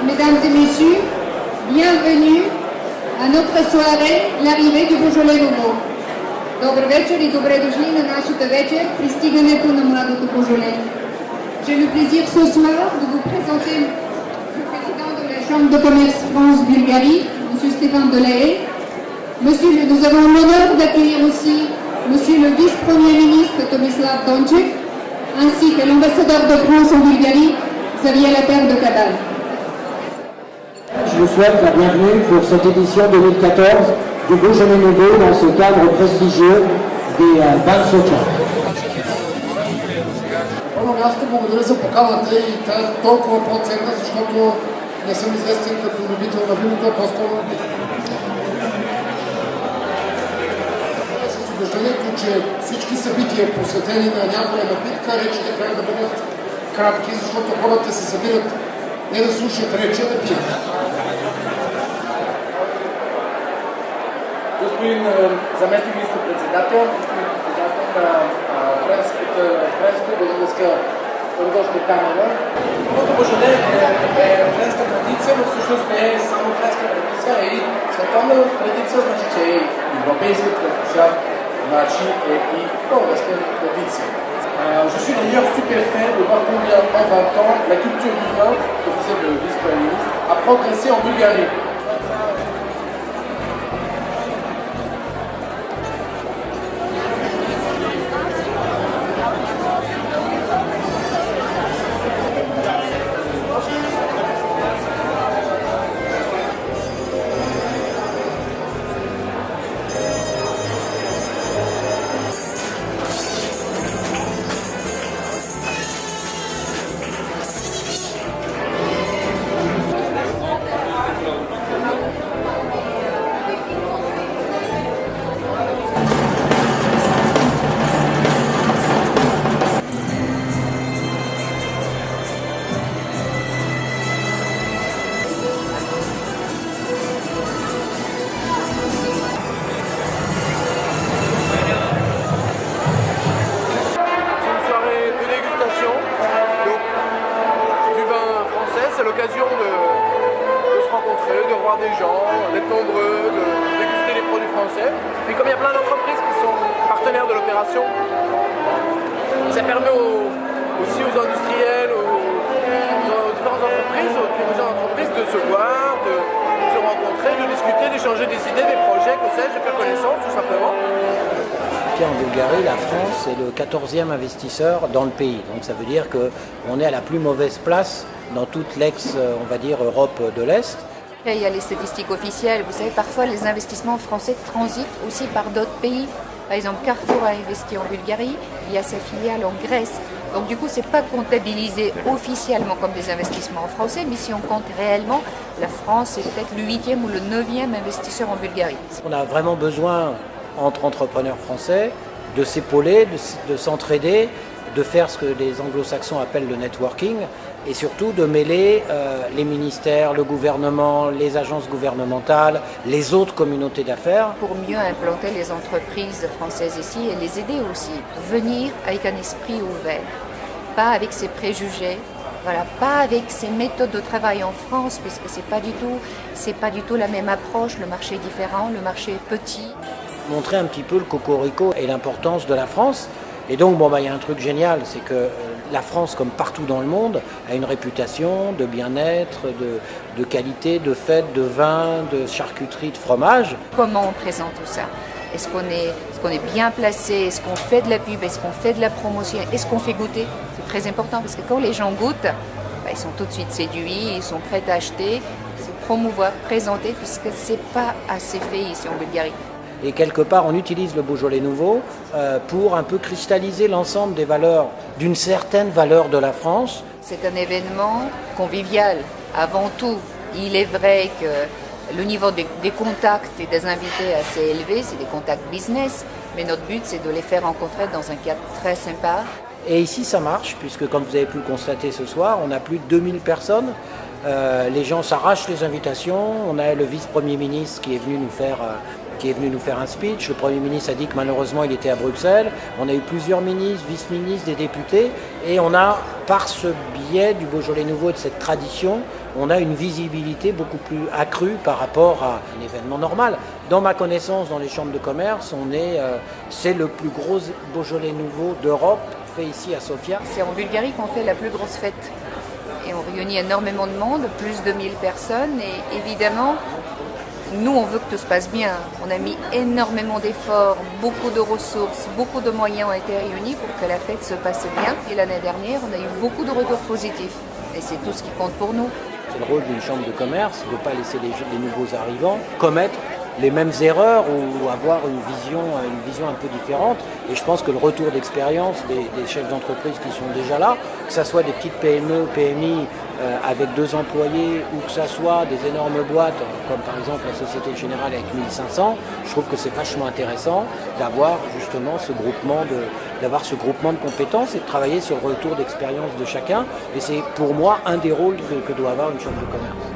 Mesdames et messieurs, bienvenue à notre soirée, l'arrivée du Beaujolais nouveau. Добър вечер и добре дошли на нашата вечер, пристигането на младото Beaujolais. J'ai le plaisir ce soir de vous présenter le président de la Chambre de commerce France-Bulgarie, M. Stéphane Delahaye. Nous avons l'honneur d'accueillir aussi M. le vice-premier ministre Tomislav Donček, ainsi que l'ambassadeur de France en Bulgarie, Xavier Laperre de Cadal. Je vous souhaite la bienvenue pour cette édition 2014 du Beaujolais nouveau dans ce cadre prestigieux des Ban Socha. Аз те благодаря за поканата и тя е толкова по-ценна, защото не съм известен като любител на виното, а по-скоро с убеждението, че всички събития, посветени на някоя напитка, речите трябва да бъдат кратки, защото хората се събират не да слушат речи, а да пият. Господин заместник министър-председател, господин председател на Френско-българска търговска камера.Ното Beaujolais е френска традиция, но всъщност не е само френска традиция, е и световна традиция, значи, че е европейска традиция, значи е и българска традиция. Je suis d'ailleurs stupéfait de voir combien en 20 ans la culture du vin, comme disait le vice-premier ministre, a progressé en Bulgarie. C'est l'occasion de se rencontrer, de voir des gens, d'être nombreux, de déguster les produits français. Puis comme il y a plein d'entreprises qui sont partenaires de l'opération, ça permet aussi aux industriels, aux différentes entreprises, aux dirigeants d'entreprises de se voir, de se rencontrer, de discuter, d'échanger des idées, des projets, que sais-je, de faire connaissance tout simplement. En Bulgarie, la France est le 14e investisseur dans le pays. Donc ça veut dire qu'on est à la plus mauvaise place dans toute on va dire, Europe de l'Est. Il y a les statistiques officielles. Vous savez, parfois les investissements français transitent aussi par d'autres pays. Par exemple, Carrefour a investi en Bulgarie, il y a sa filiale en Grèce. Donc du coup, ce n'est pas comptabilisé officiellement comme des investissements français, mais si on compte réellement, la France est peut-être le 8e ou le 9e investisseur en Bulgarie. On a vraiment besoin, entre entrepreneurs français, de s'épauler, de s'entraider, de faire ce que les anglo-saxons appellent le networking et surtout de mêler les ministères, le gouvernement, les agences gouvernementales, les autres communautés d'affaires. Pour mieux implanter les entreprises françaises ici et les aider aussi, venir avec un esprit ouvert, pas avec ses préjugés, voilà, pas avec ses méthodes de travail en France, puisque c'est pas du tout la même approche, le marché est différent, le marché est petit. Montrer un petit peu le cocorico et l'importance de la France. Et donc, il y a un truc génial, c'est que la France, comme partout dans le monde, a une réputation de bien-être, de qualité, de fête, de vin, de charcuterie, de fromage. Comment on présente tout ça ? Est-ce qu'on est bien placé ? Est-ce qu'on fait de la pub ? Est-ce qu'on fait de la promotion ? Est-ce qu'on fait goûter ? C'est très important parce que quand les gens goûtent, ils sont tout de suite séduits, ils sont prêts à acheter. C'est promouvoir, présenter, puisque c'est pas assez fait ici en Bulgarie. Et quelque part, on utilise le Beaujolais nouveau pour un peu cristalliser l'ensemble des valeurs, d'une certaine valeur de la France. C'est un événement convivial, avant tout. Il est vrai que le niveau des contacts et des invités est assez élevé, c'est des contacts business, mais notre but, c'est de les faire rencontrer dans un cadre très sympa. Et ici, ça marche, puisque comme vous avez pu le constater ce soir, on a plus de 2000 personnes. Les gens s'arrachent les invitations. On a le vice-premier ministre qui est venu nous faire un speech. Le Premier ministre a dit que malheureusement il était à Bruxelles. On a eu plusieurs ministres, vice-ministres, des députés. Et on a, par ce biais du Beaujolais nouveau et de cette tradition, on a une visibilité beaucoup plus accrue par rapport à un événement normal. Dans ma connaissance, dans les chambres de commerce, c'est le plus gros Beaujolais nouveau d'Europe, fait ici à Sofia. C'est en Bulgarie qu'on fait la plus grosse fête. Et on réunit énormément de monde, plus de 1000 personnes. Et évidemment, nous, on veut que tout se passe bien. On a mis énormément d'efforts, beaucoup de ressources, beaucoup de moyens ont été réunis pour que la fête se passe bien. Et l'année dernière, on a eu beaucoup de retours positifs. Et c'est tout ce qui compte pour nous. C'est le rôle d'une chambre de commerce de ne pas laisser les nouveaux arrivants commettre les mêmes erreurs ou avoir une vision un peu différente. Et je pense que le retour d'expérience des chefs d'entreprise qui sont déjà là, que ce soit des petites PME, PMI avec 2 employés ou que ce soit des énormes boîtes comme par exemple la Société Générale avec 1500, je trouve que c'est vachement intéressant d'avoir justement ce groupement de compétences et de travailler sur le retour d'expérience de chacun. Et c'est pour moi un des rôles que doit avoir une chambre de commerce.